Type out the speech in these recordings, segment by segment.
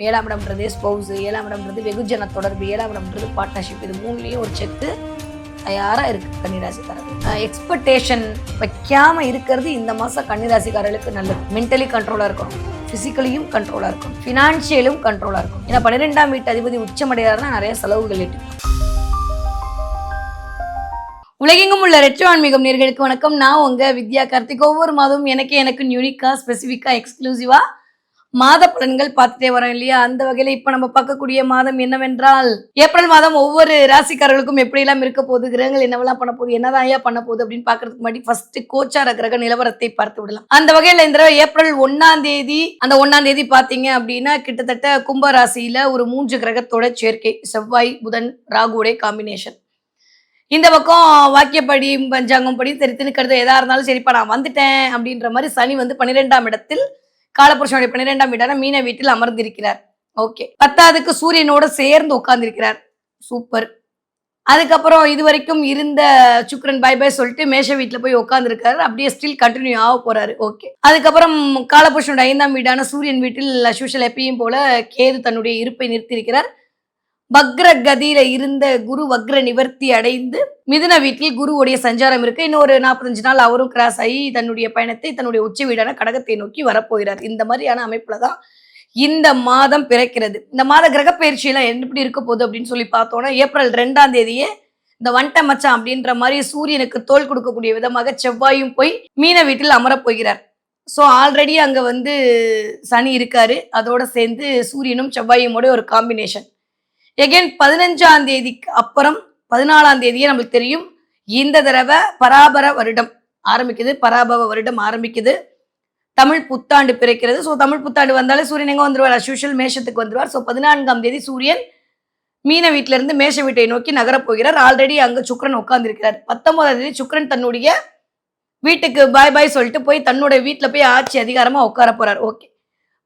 ஏழாம் இடம்ன்றது ஸ்பௌஸ், ஏழாம் இடம்ன்றது வெகுஜன தொடர்பு, ஏழாம் இடம்ன்றது பார்ட்னர்ஷிப். இது மூணுலேயும் ஒரு செக்கு தயாராக இருக்குது கன்னிராசிக்காரர்கள். எக்ஸ்பெக்டேஷன் வைக்காமல் இருக்கிறது இந்த மாதம் கன்னிராசிக்காரர்களுக்கு நல்லது. மென்டலி கண்ட்ரோலாக இருக்கணும், ஃபிசிக்கலியும் கண்ட்ரோலாக இருக்கும், ஃபினான்ஷியலும் கண்ட்ரோலாக இருக்கும். ஏன்னா 12ஆம் வீட்டு அதிபதி உச்சமடையாருன்னா நிறைய செலவுகள் எட்டு. உலகெங்கும் உள்ள ரெட்ரோ ஆன்மீகம் நேயர்களுக்கு வணக்கம். நான் உங்க வித்யா கார்த்திக். ஒவ்வொரு மாதமும் எனக்கு யூனிக்கா ஸ்பெசிஃபிக்கா எக்ஸ்க்ளூசிவா மாத பலன்கள் பார்த்துட்டே வரோம் இல்லையா? அந்த வகையில இப்ப நம்ம பார்க்கக்கூடிய மாதம் என்னவென்றால் ஏப்ரல் மாதம் ஒவ்வொரு ராசிக்காரர்களுக்கும் எப்படி எல்லாம் இருக்க போகுது, கிரகங்கள் என்னவெல்லாம் பண்ண போகுது, என்னதான் ஐயா பண்ண போகுது அப்படின்னு பாக்குறதுக்கு முன்னாடி ஃபர்ஸ்ட் கோச்சார கிரக நிலவரத்தை பார்த்து விடலாம். அந்த வகையில இந்த ஏப்ரல் 1ஆம் தேதி, அந்த 1ஆம் தேதி பாத்தீங்க அப்படின்னா கிட்டத்தட்ட கும்ப ராசியில ஒரு 3 கிரகத்தோட சேர்க்கை. செவ்வாய், புதன், ராகுடைய காம்பினேஷன். இந்த பக்கம் வாக்கியப்படி பஞ்சாங்கம் படி தெரித்துன்னு கருத்து எதா இருந்தாலும் சரிப்பா நான் வந்துட்டேன் அப்படின்ற மாதிரி சனி வந்து 12ஆம் இடத்தில் காலபுருஷனுடைய 12ஆம் வீடான மீன வீட்டில் அமர்ந்திருக்கிறார். ஓகே. 10ஆவதுக்கு சூரியனோட சேர்ந்து உட்கார்ந்திருக்கிறார். சூப்பர். அதுக்கப்புறம் இது வரைக்கும் இருந்த சுக்கிரன் பை பை சொல்லிட்டு மேஷ வீட்டுல போய் உட்கார்ந்துருக்காரு. அப்படியே ஸ்டில் கண்டினியூ ஆக போறாரு. ஓகே. அதுக்கப்புறம் காலபுருஷனுடைய 5ஆம் வீடான சூரியன் வீட்டில் அஸ்யூஷுவல் எப்பயும் போல கேது தன்னுடைய இருப்பை நிறுத்தியிருக்கிறார். வக்ர கதியில இருந்த குரு வக்ர நிவர்த்தி அடைந்து மிதுன வீட்டில் குருவுடைய சஞ்சாரம் இருக்கு. இன்னும் ஒரு 45 நாள் அவரும் கிராஸ் ஆகி தன்னுடைய பயணத்தை தன்னுடைய உச்ச வீடான கடகத்தை நோக்கி வரப்போகிறார். இந்த மாதிரியான அமைப்புலதான் இந்த மாதம் பிறக்கிறது. இந்த மாத கிரக பயிற்சியெல்லாம் எப்படி இருக்க போகுது அப்படின்னு சொல்லி பார்த்தோம்னா ஏப்ரல் 2ஆம் தேதியே இந்த வண்ட மச்சான் அப்படின்ற மாதிரி சூரியனுக்கு தோல் கொடுக்கக்கூடிய விதமாக செவ்வாயும் போய் மீன வீட்டில் அமரப் போகிறார். ஸோ ஆல்ரெடி அங்க வந்து சனி இருக்காரு. அதோட சேர்ந்து சூரியனும் செவ்வாயுமோட ஒரு காம்பினேஷன். எகைன் 15ஆம் தேதிக்கு அப்புறம் 14ஆம் தேதியே நம்மளுக்கு தெரியும் இந்த தடவை பராபர வருடம் ஆரம்பிக்குது. பராபவ வருடம் ஆரம்பிக்குது. தமிழ் புத்தாண்டு பிறக்கிறது. ஸோ தமிழ் புத்தாண்டு வந்தாலே சூரியன் எங்க வந்துருவார்? அஸ்யூஷுவல் மேஷத்துக்கு வந்துருவார். ஸோ 14ஆம் தேதி சூரியன் மீன வீட்டில இருந்து மேஷ வீட்டை நோக்கி நகரப் போகிறார். ஆல்ரெடி அங்க சுக்கிரன் உட்கார்ந்துருக்கிறார். 19ஆம் தேதி சுக்கிரன் தன்னுடைய வீட்டுக்கு பாய் பாய் சொல்லிட்டு போய் தன்னுடைய வீட்டுல போய் ஆட்சி அதிகாரமா உட்கார போறார். ஓகே.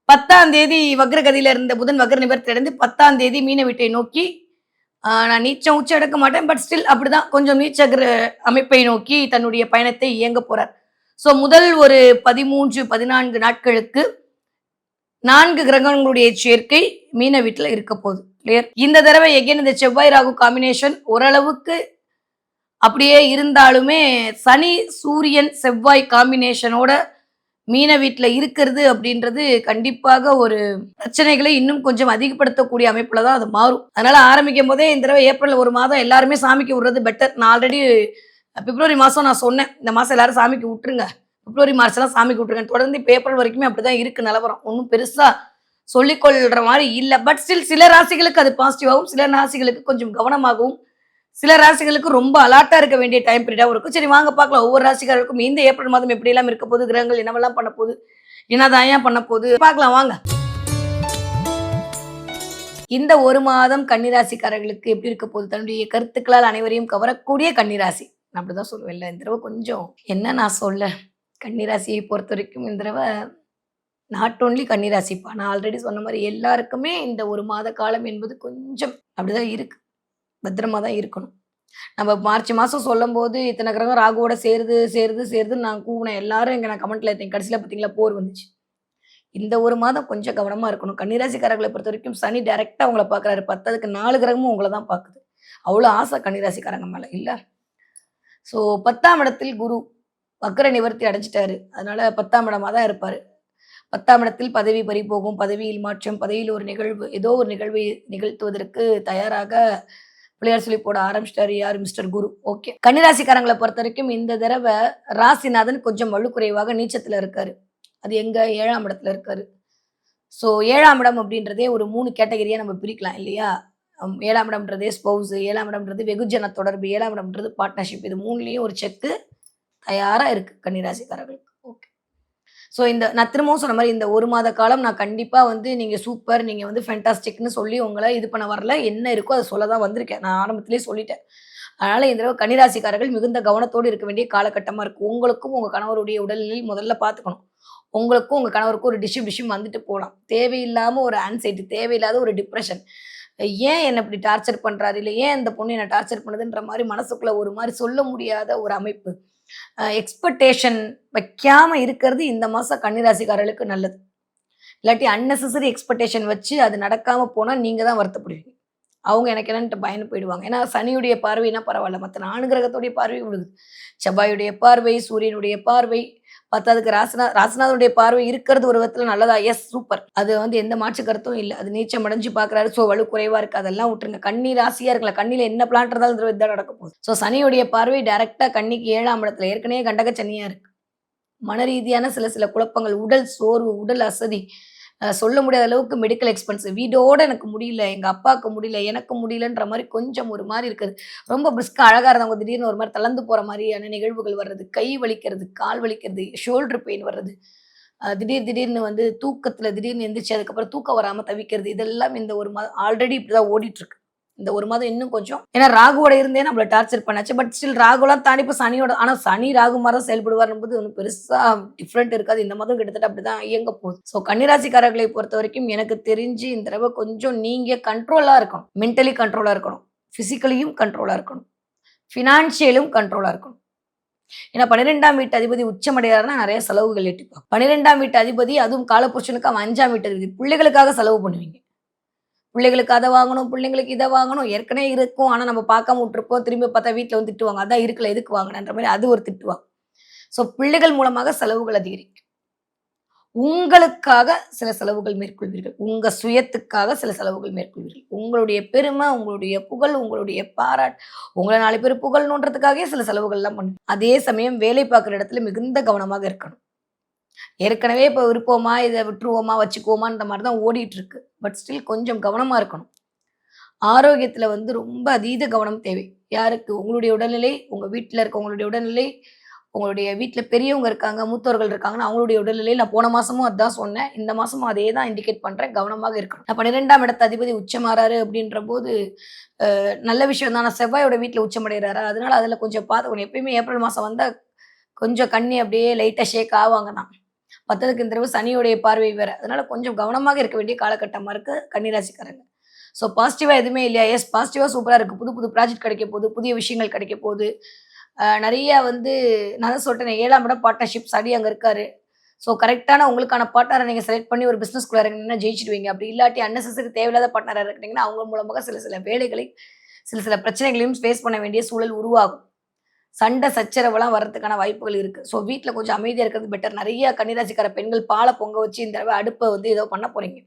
10ஆம் தேதி வக்ரகதியில இருந்த புதன் வக்ர நிவர்த்தி அடைந்து 10ஆம் தேதி மீன வீட்டை நோக்கி நான் நீச்சம் உச்சம் எடுக்க மாட்டேன், பட் ஸ்டில் அப்படிதான் கொஞ்சம் நீச்ச அமைப்பை நோக்கி தன்னுடைய பயணத்தை இயங்க போறார். ஸோ முதல் ஒரு 13-14 நாட்களுக்கு 4 கிரகங்களுடைய சேர்க்கை மீன வீட்டில் இருக்க போகுது. கிளியர். இந்த தடவை எகைன் இந்த செவ்வாய் ராகு காம்பினேஷன் ஓரளவுக்கு அப்படியே இருந்தாலுமே சனி சூரியன் செவ்வாய் காம்பினேஷனோட மீன வீட்டில் இருக்கிறது அப்படின்றது கண்டிப்பாக ஒரு பிரச்சனைகளை இன்னும் கொஞ்சம் அதிகப்படுத்தக்கூடிய அமைப்புல தான் அது மாறும். அதனால ஆரம்பிக்கும் போதே இந்த தடவை ஏப்ரல் ஒரு மாதம் எல்லாருமே சாமிக்கு விடுறது பெட்டர். நான் ஆல்ரெடி பிப்ரவரி மாதம் நான் சொன்னேன் இந்த மாதம் எல்லாரும் சாமிக்கு விட்டுருங்க, பிப்ரவரி மார்ச் எல்லாம் சாமிக்கு விட்டுருங்க. தொடர்ந்து இப்போ ஏப்ரல் வரைக்குமே அப்படிதான் இருக்கு நிலவரம். ஒன்றும் பெருசா சொல்லிக்கொள்ற மாதிரி இல்லை. பட் ஸ்டில் சில ராசிகளுக்கு அது பாசிட்டிவாகவும் சில ராசிகளுக்கு கொஞ்சம் கவனமாகவும் சில ராசிகளுக்கு ரொம்ப அலாட்டா இருக்க வேண்டிய டைம் பீரியடாகவும் இருக்கும். சரி வாங்க பார்க்கலாம் ஒவ்வொரு ராசிக்காரருக்கும் இந்த ஏப்ரல் மாதம் எப்படி எல்லாம் இருக்க போகுது, கிரகங்கள் என்னவெல்லாம் பண்ண போகுது, என்னதான் ஏன் பண்ண போகுது பார்க்கலாம் வாங்க. இந்த ஒரு மாதம் கன்னிராசிக்காரர்களுக்கு எப்படி இருக்க போகுது, தன்னுடைய கருத்துக்களால் அனைவரையும் கவரக்கூடிய கன்னிராசி நான் அப்படிதான் சொல்லுவேன். இல்லை இந்த தடவை கொஞ்சம் என்ன நான் சொல்ல, கன்னிராசியை பொறுத்த வரைக்கும் இந்த தடவை நாட் ஓன்லி கன்னிராசிப்பா, நான் ஆல்ரெடி சொன்ன மாதிரி எல்லாருக்குமே இந்த ஒரு மாத காலம் என்பது கொஞ்சம் அப்படிதான் இருக்கு. பத்திரமா தான் இருக்கணும். நம்ம மார்ச் மாதம் சொல்லும் போது இத்தனை கிரகம் ராகுவோட சேருதுன்னு நான் கூவினேன். எல்லாரும் இங்கே நான் கமெண்ட்ல இருக்கேன். கடைசியில் பார்த்தீங்களா போர் வந்துச்சு. இந்த ஒரு மாதம் கொஞ்சம் கவனமாக இருக்கணும். கன்னிராசிக்காரர்களை பொறுத்த வரைக்கும் சனி டைரெக்டாக அவங்கள பார்க்குறாரு. 10க்கு 4 கிரகமும் உங்களை தான் பார்க்குது. அவ்வளோ ஆசை கன்னிராசிக்காரங்க மேலே இல்லை. ஸோ 10ஆம் இடத்தில் குரு வக்ர நிவர்த்தி அடைஞ்சிட்டாரு. அதனால 10ஆம் இடமா தான் இருப்பார். 10ஆம் இடத்தில் பதவி பறி போகும், பதவியில் மாற்றம், பதவியில் ஒரு நிகழ்வு, ஏதோ ஒரு நிகழ்வை நிகழ்த்துவதற்கு தயாராக பிள்ளையார் சொல்லி போட ஆரம்பிச்சிட்டாரு. யார்? மிஸ்டர் குரு. ஓகே. கன்னிராசிக்காரங்களை பொறுத்த வரைக்கும் இந்த தடவை ராசிநாதன் கொஞ்சம் வலுக்குறைவாக நீச்சத்துல இருக்காரு. அது எங்க? 7ஆம் இடத்துல இருக்காரு. ஸோ 7ஆம் இடம் அப்படின்றதே ஒரு 3 கேட்டகரியா நம்ம பிரிக்கலாம் இல்லையா? 7ஆம் இடம்ன்றதே ஸ்பௌஸ், 7ஆம் இடம்ன்றது வெகுஜன தொடர்பு, 7ஆம் இடம்ன்றது பார்ட்னர்ஷிப். இது மூணுலேயும் ஒரு செக்கு தயாரா இருக்கு கன்னிராசிக்காரர்களுக்கு. ஓகே. ஸோ இந்த நான் திரும்பவும் சொன்ன மாதிரி இந்த ஒரு மாத காலம் நான் கண்டிப்பாக வந்து நீங்கள் சூப்பர், நீங்கள் வந்து ஃபேண்டாஸ்டிக்னு சொல்லி உங்களை இது பண்ண வரல. என்ன இருக்கோ அதை சொல்ல தான் வந்திருக்கேன். நான் ஆரம்பத்திலே சொல்லிட்டேன். அதனால் இந்த தடவை கன்னிராசிக்காரர்கள் மிகுந்த கவனத்தோடு இருக்க வேண்டிய காலகட்டமாக இருக்குது. உங்களுக்கும் உங்கள் கணவருடைய உடல்நிலை முதல்ல பார்த்துக்கணும். உங்களுக்கும் உங்கள் கணவருக்கும் ஒரு டிஷ்யூம் வந்துட்டு போகலாம். தேவையில்லாமல் ஒரு ஆன்சைட்டி, தேவையில்லாத ஒரு டிப்ரெஷன், ஏன் என்னை இப்படி டார்ச்சர் பண்ணுறாரு, இல்லை ஏன் இந்த பொண்ணு என்னை டார்ச்சர் பண்ணுதுன்ற மாதிரி மனசுக்குள்ளே ஒரு மாதிரி சொல்ல முடியாத ஒரு அமைப்பு. எக்ஸ்பெக்டேஷன் வைக்காம இருக்கிறது இந்த மாதம் கன்னிராசிக்காரர்களுக்கு நல்லது. இல்லாட்டி அன்னெசசரி எக்ஸ்பெக்டேஷன் வச்சு அது நடக்காம போனா நீங்க தான் வருத்தப்படுவீங்க. அவங்க எனக்கு என்னன்ட்டு பயந்து போயிடுவாங்க. ஏன்னா சனியுடைய பார்வைன்னா பரவால்ல. மத்த 4 கிரகத்துடைய பார்வை விழுது. செவ்வாயுடைய பார்வை, சூரியனுடைய பார்வை, பத்தாததுக்கு ராசிநாதனுடைய பார்வை இருக்கிறது ஒரு விதத்துல நல்லதா? Yes super. அது வந்து எந்த மாற்று கருத்தும் இல்ல. அது நீச்சம் அடைஞ்சு பார்க்குறாரு. ஸோ வலு குறைவா இருக்கு. அதெல்லாம் விட்டுருங்க. கன்னி ராசியா இருக்கலாம். கன்னியில என்ன பிளான்ட் இருந்தாலும் இதான் நடக்க போகுது. ஸோ சனியுடைய பார்வை டைரக்ட்டா கன்னிக்கு 7ஆம் இடத்துல ஏற்கனவே கண்டக சனியா இருக்கு. மன ரீதியான சில சில குழப்பங்கள், உடல் சோர்வு, உடல் அசதி, சொல்ல முடியாத அளவுக்கு மெடிக்கல் எக்ஸ்பென்ஸ். வீடோட எனக்கு முடியல, எங்க அப்பாவுக்கு முடியல, எனக்கு முடியலன்ற மாரி கொஞ்சம் ஒரு மாரி இருக்குது. ரொம்ப பிரிஸ்கா அழகா இருந்தவங்க திடீர்னு ஒரு மாரி தளர்ந்து போற மாரியான நிகழ்வுகள் வர்றது, கை வலிக்கிறது, கால் வலிக்கிறது, ஷோல்டர் பெயின் வர்றது, திடீர்னு வந்து தூக்கத்துல திடீர்னு எந்திரிச்சு அதுக்கப்புறம் தூக்கம் வராம தவிக்கிறது. இதெல்லாம் இந்த ஒரு மாதம் ஆல்ரெடி இப்படிதான் ஓடிட்டு இருக்கு. இந்த ஒரு மாதம் இன்னும் கொஞ்சம் ஏன்னா ராகுவோட இருந்தே நம்மள டார்ச்சர் பண்ணாச்சு. பட் ஸ்டில் ராகுலாம் தாண்டி இப்ப சனியோட ஆனா சனி ராகு மாரி தான் செயல்படுவாரும்போது ஒண்ணும் பெருசா டிஃபரெண்ட் இருக்காது. இந்த மாதம் கிட்டத்தட்ட அப்படிதான் இயங்க போகுது. ஸோ கன்னிராசிக்காரர்களை பொறுத்தவரைக்கும் எனக்கு தெரிஞ்சு இந்த தடவ கொஞ்சம் நீங்க கண்ட்ரோலா இருக்கணும். மென்டலி கண்ட்ரோலா இருக்கணும். பிசிக்கலியும் கண்ட்ரோலா இருக்கணும். ஃபினான்ஷியலும் கண்ட்ரோலா இருக்கணும். ஏன்னா 12ஆம் வீட்டு அதிபதி உச்சமடையாருன்னா நிறைய செலவுகள் எட்டிப்பாங்க. 12ஆம் வீட்டு அதிபதி அதுவும் காலபுருஷனுக்கு அவன் 5ஆம் வீட்டு அதிபதி. பிள்ளைகளுக்காக செலவு பண்ணுவீங்க. பிள்ளைகளுக்கு அத வாங்கணும், பிள்ளைங்களுக்கு இத வாங்கணும். ஏற்கனவே இருக்கும். ஆனா நம்ம பார்க்காம விட்டுருப்போம். திரும்பி பார்த்தா வீட்ல வந்து திட்டுவாங்க. அதான் இருக்குல்ல எதுக்கு வாங்குனன்ற மாரி அது ஒரு திட்டுவாங்க. ஸோ பிள்ளைகள் மூலமாக செலவுகள் அதிகரிக்கும். உங்களுக்காக சில செலவுகள் மேற்கொள்வீர்கள். உங்க சுயத்துக்காக சில செலவுகள் மேற்கொள்வீர்கள். உங்களுடைய பெருமை, உங்களுடைய புகழ், உங்களுடைய உங்கள 4 பேர் புகழணுன்றதுக்காகவே சில செலவுகள்லாம் பண்ணுவீங்க. அதே சமயம் வேலை பார்க்குற இடத்துல மிகுந்த கவனமாக இருக்கணும். ஏற்கனவே இப்ப இருப்போமா, இத விட்டுருவோமா, வச்சுக்குவோமான்ற மாரி தான் ஓடிட்டு இருக்கு. பட் ஸ்டில் கொஞ்சம் கவனமா இருக்கணும். ஆரோக்கியத்துல வந்து ரொம்ப அதீத கவனம் தேவை. யாருக்கு? உங்களுடைய உடல்நிலை, உங்க வீட்ல இருக்கவங்களுடைய உடல்நிலை, உங்களுடைய வீட்ல பெரியவங்க இருக்காங்க, மூத்தோர்கள் இருக்காங்கன்னா, அவங்களுடைய உடல்நிலை நான் போன மாசமும் அதான் சொன்னேன். இந்த மாசமும் அதே தான் இண்டிகேட் பண்றேன். கவனமாக இருக்கணும். நான் 12ஆம் இடத்து அதிபதி உச்சமாறாரு அப்படின்றபோது, நல்ல விஷயம் தான். ஆனா செவ்வாயோட வீட்ல உச்சமடைறாரா, அதனால அதுல கொஞ்சம் பார்த்துக்கணும். எப்பயுமே ஏப்ரல் மாசம் வந்தா கொஞ்சம் கண்ணி அப்படியே லைட்டா ஷேக் ஆவாங்க தான். பத்தாததுக்கு இந்த தடவ சனியுடைய பார்வை வேற. அதனால கொஞ்சம் கவனமாக இருக்க வேண்டிய காலகட்டமா இருக்கு கன்னிராசிக்காரங்க. ஸோ பாசிட்டிவா எதுவுமே இல்லையா? எஸ் பாசிட்டிவா சூப்பரா இருக்கு. புது புது ப்ராஜெக்ட் கிடைக்க போகுது. புதிய விஷயங்கள் கிடைக்க போகுது. நெறைய வந்து நான் தான் சொல்ட்டேனே 7ஆம் இடம் பார்ட்னர்ஷிப் சனி அங்க இருக்காரு. ஸோ கரெக்ட்டான உங்களுக்கான பார்ட்னர நீங்க செலக்ட் பண்ணி ஒரு பிசினஸ்குள்ள இறங்குனீங்கன்னா ஜெயிச்சுடுவீங்க. அப்படி இல்லாட்டி அன்னெசசரி தேவையில்லாத பார்ட்னரா இறங்குனீங்கன்னா, அவங்க மூலமாக சில சில வேலைகளை, சில சில பிரச்சனைகளையும் ஃபேஸ் பண்ண வேண்டிய சூழல் உருவாகும். சண்டை சச்சரவுலாம் வர்றதுக்கான வாய்ப்புகள் இருக்கு. ஸோ வீட்ல கொஞ்சம் அமைதியா இருக்கிறது பெட்டர். நெறைய கன்னிராசிக்கார பெண்கள் பால பொங்க வச்சு இந்த தடவ அடுப்ப வந்து ஏதோ பண்ண போறீங்க.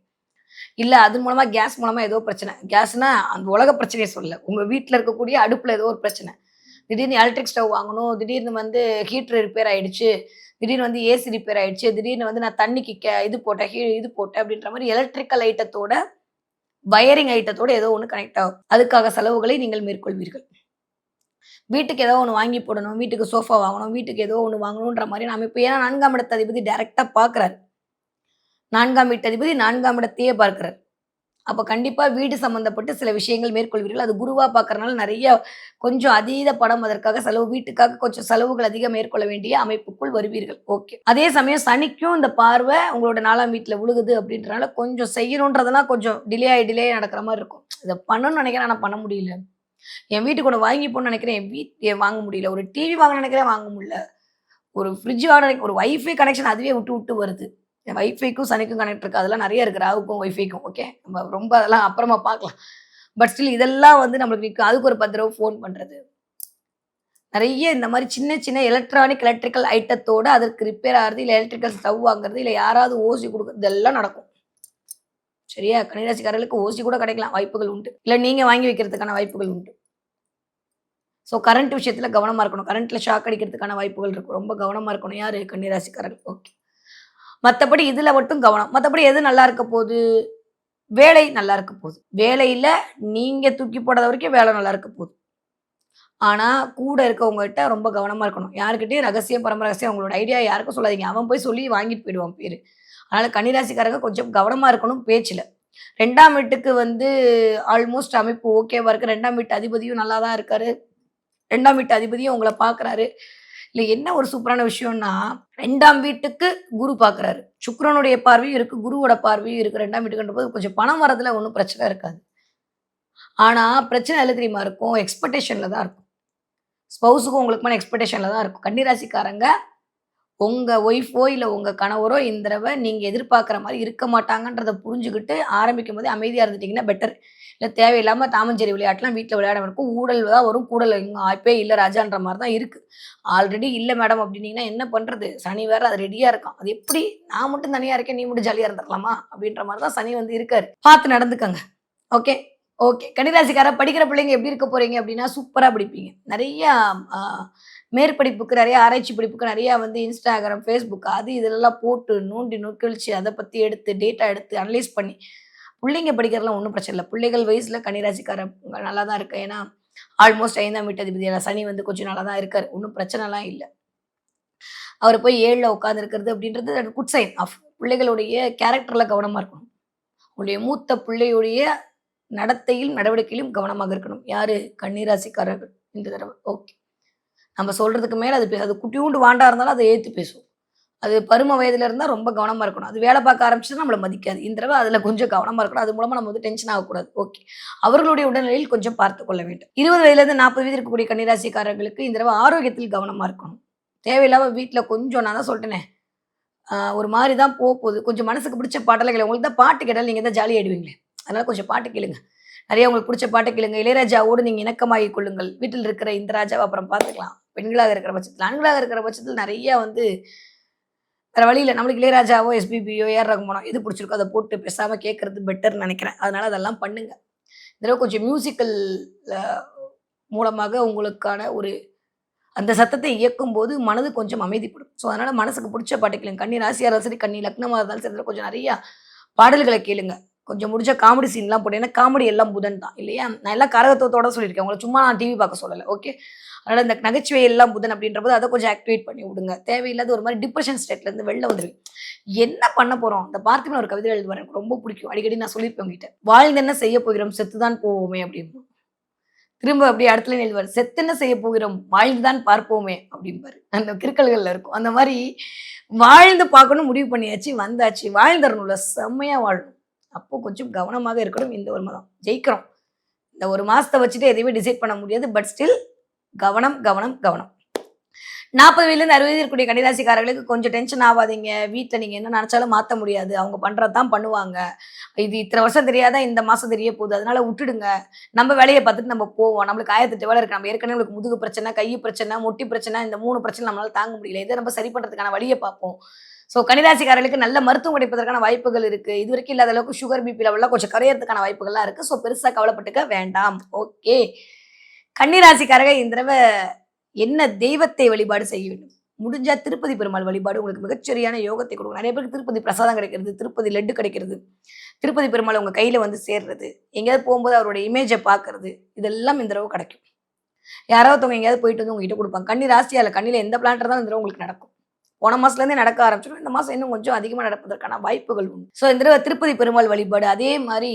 இல்ல அது மூலமா கேஸ் மூலமா ஏதோ பிரச்சனை. கேஸ்னா அந்த உலக பிரச்சனைய சொல்லல. உங்க வீட்ல இருக்கக்கூடிய அடுப்புல ஏதோ ஒரு பிரச்சனை. திடீர்னு எலக்ட்ரிக் ஸ்டவ் வாங்கணும். திடீர்னு வந்து ஹீட்டர் ரிப்பேர் ஆயிடுச்சு. திடீர்னு வந்து ஏசி ரிப்பேர் ஆயிடுச்சு. திடீர்னு வந்து நான் தண்ணிக்கு இது போட்டேன், இது போட்டேன் அப்படின்ற மாரி எலக்ட்ரிக்கல் ஐட்டத்தோட, வயரிங் ஐட்டத்தோட ஏதோ ஒண்ணு கனெக்ட் ஆகும். அதுக்காக செலவுகளை நீங்கள் மேற்கொள்வீர்கள். வீட்டுக்கு ஏதோ ஒண்ணு வாங்கி போடணும். வீட்டுக்கு சோஃபா வாங்கணும். வீட்டுக்கு ஏதோ ஒண்ணு வாங்கணுன்ற மாரியான அமைப்பு. ஏன்னா 4ஆம் இடத்து அதிபதி டைரக்ட்டா பார்க்குறாரு. 4ஆம் வீட்டு அதிபதி 4ஆம் இடத்தையே பார்க்கிறார். அப்ப கண்டிப்பா வீடு சம்மந்தப்பட்டு சில விஷயங்கள் மேற்கொள்வீர்கள். அது குருவா பார்க்கறனால நெறைய கொஞ்சம் அதீத பணம் அதற்காக செலவு வீட்டுக்காக கொஞ்சம் செலவுகள் அதிகம் மேற்கொள்ள வேண்டிய அமைப்புக்குள் வருவீர்கள். ஓகே. அதே சமயம் சனிக்கும் இந்த பார்வை உங்களோட 4ஆம் வீட்ல விழுகுது அப்படின்றனால கொஞ்சம் செய்யணுன்றதெல்லாம் கொஞ்சம் டிலே ஆயி நடக்கிற மாரி இருக்கும். இத பண்ணணும்னு நெனைக்கிறேன். ஆனா பண்ண முடியல. என் வீட்டுக்கு ஒண்ணு வாங்கி போடணும்னு நெனைக்கிறேன். வாங்க முடியல. ஒரு டிவி வாங்கணும்னு நெனைக்கிறேன் வாங்க முடியல. ஒரு ஃப்ரிட்ஜ் வாங்கணும் ஒரு வைஃபை கனெக்ஷன் அதுவே விட்டு வருது. வைஃபைக்கும் சனிக்கும் கனெக்ட் இருக்கு. அதெல்லாம் நெறைய இருக்கு. ராகுக்கும் வைஃபைக்கும். ஓகே. நம்ம ரொம்ப அதெல்லாம் அப்புறமா பார்க்கலாம். பட் ஸ்டில் இதெல்லாம் வந்து நம்மளுக்கு நிக்கும். அதுக்கு ஒரு 10 தடவ ஃபோன் பண்றது. நெறைய இந்த மாரி சின்ன சின்ன எலக்ட்ரிக்கல் ஐட்டத்தோட அதற்கு ரிப்பேர் ஆகுறது, இல்ல எலக்ட்ரிக்கல் ஸ்டவ் வாங்குறது, இல்ல யாராவது ஓசி குடுக்குறது இதெல்லாம் நடக்கும். சரியா? கன்னிராசிக்காரர்களுக்கு ஓசி கூட கிடைக்கலாம். வாய்ப்புகள் உண்டு. இல்ல நீங்க வாங்கி வைக்கிறதுக்கான வாய்ப்புகள் உண்டு. ஸோ கரண்ட் விஷயத்துல கவனமா இருக்கணும். கரண்ட்ல ஷாக் அடிக்கிறதுக்கான வாய்ப்புகள் இருக்கும். ரொம்ப கவனமா இருக்கணும். யாரு? கன்னிராசிக்காரர்கள். ஓகே. மத்தபடி இதுல மட்டும் கவனம். மத்தபடி எது நல்லா இருக்க போது? வேலை நல்லா இருக்க போது. வேலையில நீங்க தூக்கி போடாத வரைக்கும் வேலை நல்லா இருக்க போது. ஆனா, கூட இருக்கவங்ககிட்ட ரொம்ப கவனமா இருக்கணும். யார்கிட்டயும் ரகசியம், பரம ரகசியம் உங்களோட ஐடியா யாருக்கும் சொல்லாதீங்க. அவன் போய் சொல்லி வாங்கிட்டு போயிடுவான் பேரு. அதனால கன்னிராசிக்காரங்க கொஞ்சம் கவனமா இருக்கணும் பேச்சுல. 2ஆம் வீட்டுக்கு வந்து ஆல்மோஸ்ட் அமைப்பு ஓகேவா இருக்கு. 2ஆம் வீட்டு அதிபதியும் நல்லா தான் இருக்காரு. 2ஆம் வீட்டு அதிபதியும் உங்கள பார்க்குறாரு. இல்ல என்ன ஒரு சூப்பரான விஷயம்னா, 2ஆம் வீட்டுக்கு குரு பார்க்குறாரு. சுக்கிரனுடைய பார்வையும் இருக்கு, குருவோட பார்வையும் இருக்கு 2ஆம் வீட்டுக்குன்றபோது கொஞ்சம் பணம் வரதுல ஒண்ணும் பிரச்சனை இருக்காது. ஆனா பிரச்சனை எதுல தெரியுமா இருக்கும்? எக்ஸ்பெக்டேஷன்ல தான் இருக்கும். ஸ்பவுஸுக்கும் உங்களுக்குமான எக்ஸ்பெக்டேஷன்ல தான் இருக்கும். கன்னி ராசிக்காரங்க உங்க ஒய்ஃபோ இல்ல உங்க கணவரோ இந்த தடவ நீங்க எதிர்பார்க்குற மாரி இருக்க மாட்டாங்கன்றத புரிஞ்சுகிட்டு ஆரம்பிக்கும்போதே அமைதியா இருந்துட்டீங்கன்னா பெட்டர். இல்ல தேவையில்லாம டாம் அண்ட் ஜெர்ரி விளையாட்டுலாம் வீட்ல விளையாட இருக்கும். ஊடல் தான் வரும். கூடல் இங்க வாய்ப்பே இல்ல ராஜான்ற மாரி தான் இருக்கு. ஆல்ரெடி இல்ல மேடம் அப்டின்னீங்கன்னா என்ன பண்றது? சனி வேற அது ரெடியா இருக்கான். அது எப்படி நான் மட்டும் தனியா இருக்கேன், நீ மட்டும் ஜாலியா இருந்துரலாமா? அப்டின்ற மாரி தான் சனி வந்து இருக்காரு. பார்த்து நடந்துக்கங்க. ஓகே. ஓகே. படிக்கிற பிள்ளைங்க எப்படி இருக்க போறீங்க அப்டின்னா, சூப்பரா படிப்பீங்க. நெறையா அ மேற்படிப்புக்கு நெறைய ஆராய்ச்சி படிப்புக்கு நெறையா வந்து Instagram, Facebook அது இதெல்லாம் போட்டு நோண்டி நுக்கிழ்ச்சி அத பத்தி எடுத்து டேட்டா எடுத்து அனலைஸ் பண்ணி புள்ளைங்க படிக்கிறதுலாம் ஒண்ணும் பிரச்சனை இல்ல. பிள்ளைகள் வயசுல கன்னிராசிக்காரங்க நல்லா தான் இருக்கு. ஏன்னா, ஆல்மோஸ்ட் 5ஆம் வீட்டதிபதியான சனி வந்து கொஞ்சம் நல்லா தான் இருக்காரு. ஒண்ணும் பிரச்சனைலாம் இல்ல. அவரு போய் 7ல உட்கார்ந்திருக்கிறது அப்படின்றது குட் சைன் ஆஃப் பிள்ளைகளுடைய கேரக்டர்ல கவனமா இருக்கணும். உங்களுடைய மூத்த பிள்ளையுடைய நடத்தையிலும், நடவடிக்கையிலும் கவனமாக இருக்கணும். யாரு? கன்னிராசிக்காரர்கள் இந்த தடவ. ஓகே. நம்ம சொல்றதுக்கு மேல அது குட்டியூண்டு வாண்டா இருந்தாலும் அத ஏத்து பேசும். அது பரும வயதில இருந்தா ரொம்ப கவனமா இருக்கணும். அது வேலை பார்க்க ஆரம்பிச்சுதுனா நம்மள மதிக்காது. இந்த தடவ அதுல கொஞ்சம் கவனமா இருக்கணும். அது மூலமா நம்ம வந்து டென்ஷன் ஆகக்கூடாது. ஓகே. அவர்களுடைய உடல்நிலையில் கொஞ்சம் பார்த்துக் கொள்ள வேண்டும். 20 வயதிலிருந்து 40 வயது இருக்கக்கூடிய கன்னிராசிக்காரர்களுக்கு இந்த தடவ ஆரோக்கியத்தில் கவனமா இருக்கணும். தேவையில்லாம வீட்ல கொஞ்சம் நான் தான் சொல்ட்டேனே, ஒரு மாரி தான் போகுது. கொஞ்சம் மனசுக்கு பிடிச்ச பாட்டெல்லாம் கேளுங்க. உங்களுக்கு தான் பாட்டு கேட்டாலும் நீங்க தான் ஜாலி ஆயிடுவீங்களே! அதனால கொஞ்சம் பாட்டு கேளுங்க. நெறைய உங்களுக்கு புடிச்ச பாட்ட கேளுங்க. இளையராஜாவோடு நீங்க இணக்கமாகிக் கொள்ளுங்கள். வீட்டில் இருக்கிற இந்த ராஜாவ அப்புறம் பார்த்துக்கலாம். பெண்களாக இருக்கிற பட்சத்தில. ஆண்களாக இருக்கிற பட்சத்தில நெறைய வந்து வேற வழி இல்ல. நம்மளுக்கு இளையராஜாவோ, எஸ்பிபியோ, ஏஆர் ரகுமானோ எது புடிச்சிருக்கோ அத போட்டு பேசாம கேட்கறது பெட்டர்ன்னு நெனைக்கிறேன். அதனால அதெல்லாம் பண்ணுங்க. இந்த தடவ கொஞ்சம் மியூசிக்கல் அ மூலமாக உங்களுக்கான ஒரு அந்த சத்தத்தை இயக்கும்போது மனது கொஞ்சம் அமைதிப்படும். ஸோ, அதனால மனசுக்கு புடிச்ச பாட்ட கேளுங்க. கன்னி ராசியா இருந்தாலும் சரி, கன்னி லக்னமா இருந்தாலும் சரி, கொஞ்சம் நெறையா பாடல்கள கேளுங்க. கொஞ்சம் முடிஞ்சா காமெடி சீன்லாம் போட்டு ஏன்னா காமெடி எல்லாம் புதன் தான் இல்லையா? நான் எல்லாம் காரகத்துவத்தோட சொல்லியிருக்கேன். உங்கள சும்மா நான் டிவி பார்க்க சொல்லல. ஓகே. அதனால இந்த நகைச்சுவை எல்லாம் புதன் அப்படின்றபோது அத கொஞ்சம் ஆக்டிவேட் பண்ணி விடுங்க. தேவையில்லாத ஒரு மாரி டிப்ரஷன் ஸ்டேட்ல இருந்து வெளில வந்துருவீங்க. என்ன பண்ண போறோம்? இந்த பார்த்திபன் ஒரு கவிதை எழுதுவாரு. எனக்கு ரொம்ப பிடிக்கும். அடிக்கடி நான் சொல்லியிருப்பேன் உங்ககிட்ட. வாழ்ந்தென்ன செய்ய போகிறோம்? செத்துதான் போவோமே அப்படின்னு. திரும்ப அப்படியே அடுத்த லைன் எழுதுவாரு. "செத்தென்ன செய்ய போகிறோம்? வாழ்ந்து தான் பார்ப்போமே" அப்படிம்பாரு. அந்த கிறுக்கல்கள்ல இருக்கும். அந்த மாரி வாழ்ந்து பார்க்கணும் முடிவு பண்ணியாச்சு, வந்தாச்சு. வாழ்ந்துறணும்ல, செம்மையா வாழணும். அப்போ கொஞ்சம் கவனமாக இருக்கணும் இந்த ஒரு மாதம். ஜெயிக்கிறோம். இந்த ஒரு மாசத்த வச்சுட்டு எதையுமே டிசைட் பண்ண முடியாது. பட் ஸ்டில் கவனம், கவனம், கவனம். 40 வயதிலேருந்து 60 வயது இருக்கக்கூடிய கன்னிராசிக்காரர்களுக்கு கொஞ்சம் டென்ஷன் ஆவாதீங்க. வீட்ல நீங்க என்ன நெனச்சாலும் மாத்த முடியாது. அவங்க பண்றது தான் பண்ணுவாங்க. இது இத்தன வருஷம் தெரியாதா, இந்த மாசம் தெரிய போகுது. அதனால உட்டுடுங்க. நம்ம வேலைய பார்த்துட்டு நம்ம போவோம். நம்மளுக்கு 1008 வேலை இருக்கு. நம்ம ஏற்கனவே உங்களுக்கு முதுகு பிரச்சனை, கை பிரச்சனை, முட்டி பிரச்சனை, இந்த 3 பிரச்சனை நம்மளால தாங்க முடியல. இத நம்ம சரி பண்றதுக்கான வழிய பார்ப்போம். ஸோ கன்னிராசிக்காரர்களுக்கு நல்ல மருத்துவம் கிடைப்பதற்கான வாய்ப்புகள் இருக்கு. இதுவரைக்கும் இல்லாத அளவுக்கு சுகர், பிபி லெவல்லாம் கொஞ்சம் குறையறதுக்கான வாய்ப்புகள்லாம் இருக்கு. ஸோ பெருசா கவலைப்பட்டுக்க வேண்டாம். ஓகே. கன்னிராசிக்காரங்க இந்த தடவ என்ன தெய்வத்தை வழிபாடு செய்ய வேண்டும்? முடிஞ்சா திருப்பதி பெருமாள் வழிபாடு உங்களுக்கு மிகச்சரியான யோகத்தை கொடுக்கும். நெறைய பேருக்கு திருப்பதி பிரசாதம் கிடைக்கிறது, திருப்பதி லட்டு கிடைக்கிறது, திருப்பதி பெருமாள் உங்க கையில வந்து சேர்றது, எங்கேயாவது போம்போது அவரோட இமேஜ பார்க்கறது, இதெல்லாம் இந்த தடவ கிடைக்கும். யாராவது ஒருத்தவங்க எங்கேயாவது போயிட்டு வந்து உங்ககிட்ட குடுப்பாங்க. கன்னி ராசியா இல்ல, கன்னியில எந்த பிளான்ட் இருந்தாலும் இந்த தடவ உங்களுக்கு நடக்கும். போன மாசத்துலேருந்தே நடக்க ஆரம்பிச்சிடும். இந்த மாசம் இன்னும் கொஞ்சம் அதிகமா நடப்பதற்கான வாய்ப்புகள் உண்டு. ஸோ இந்த தடவ திருப்பதி பெருமாள் வழிபாடு, அதே மாரி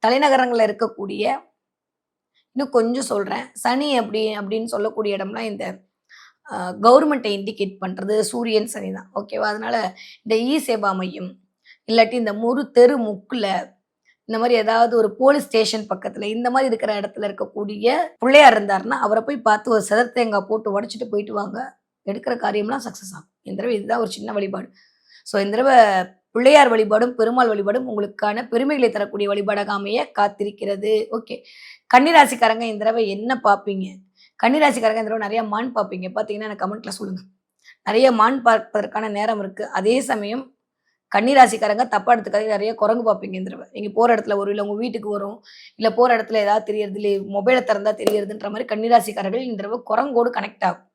தலைநகரங்கள்ல இருக்கக்கூடிய இன்னும் கொஞ்சம் சொல்றேன். சனி அப்படின்னு சொல்லக்கூடிய இடம்லாம் இந்த கவர்மெண்ட்ட இண்டிகேட் பண்றது சூரியன், சனி தான். ஓகேவா? அதனால இந்த சேவா மையம், இல்லாட்டி இந்த தெரு முக்குல, இந்த மாரி ஏதாவது ஒரு போலீஸ் ஸ்டேஷன் பக்கத்துல, இந்த மாரி இருக்கிற இடத்துல இருக்கக்கூடிய பிள்ளையார் இருந்தாருன்னா, அவர போய் பார்த்து ஒரு செதர் தேங்காய் போட்டு உடைச்சுட்டு போயிட்டு வாங்க. எடுக்கிற காரியம்லாம் சக்சஸ் ஆகும். இந்த தடவ இதுதான் ஒரு சின்ன வழிபாடு. ஸோ இந்த தடவ பிள்ளையார் வழிபாடும், பெருமாள் வழிபாடும் உங்களுக்கான பெருமைகளை தரக்கூடிய வழிபாடாக அமைய காத்திருக்கிறது. ஓகே. கன்னிராசிக்காரங்க இந்த தடவ என்ன பார்ப்பீங்க? கன்னிராசிக்காரங்க இந்த தடவ நெறைய மான் பார்ப்பீங்க. பார்த்தீங்கன்னா எனக்கு கமெண்ட்ல சொல்லுங்க. நெறைய மான் பார்ப்பதற்கான நேரம் இருக்கு. அதே சமயம் கன்னிராசிக்காரங்க தப்பா எடுத்துக்காதீங்க. நெறைய குரங்கு பார்ப்பீங்க இந்த தடவ. நீங்க போற இடத்துல வரும், இல்ல உங்க வீட்டுக்கு வரும், இல்ல போற இடத்துல ஏதாவது தெரியறது, இல்ல மொபைல திறந்தா தெரியறதுன்ற மாரி கன்னிராசிக்காரர்கள் இந்த தடவ குரங்கோடு கனெக்ட் ஆகும்.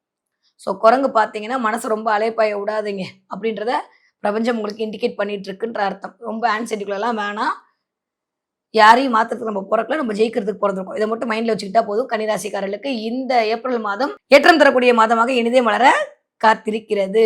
ஸோ குரங்கு பார்த்தீங்கன்னா, மனச ரொம்ப அலைப்பாய விடாதீங்க அப்படின்றத பிரபஞ்சம் உங்களுக்கு இண்டிகேட் பண்ணிட்டு இருக்குன்ற அர்த்தம். ரொம்ப ஆன்சைட்டிக்குள்ளலாம் வேணாம். யாரையும் மாத்துறதுக்கு நம்ம பொறக்கல. நம்ம ஜெயிக்கிறதுக்கு பொறந்திருக்கோம். இத மட்டும் மைண்ட்ல வச்சுக்கிட்டா போதும். கன்னிராசிக்காரர்களுக்கு இந்த ஏப்ரல் மாதம் ஏற்றம் தரக்கூடிய மாதமாக இனிதே மலர காத்திருக்கிறது.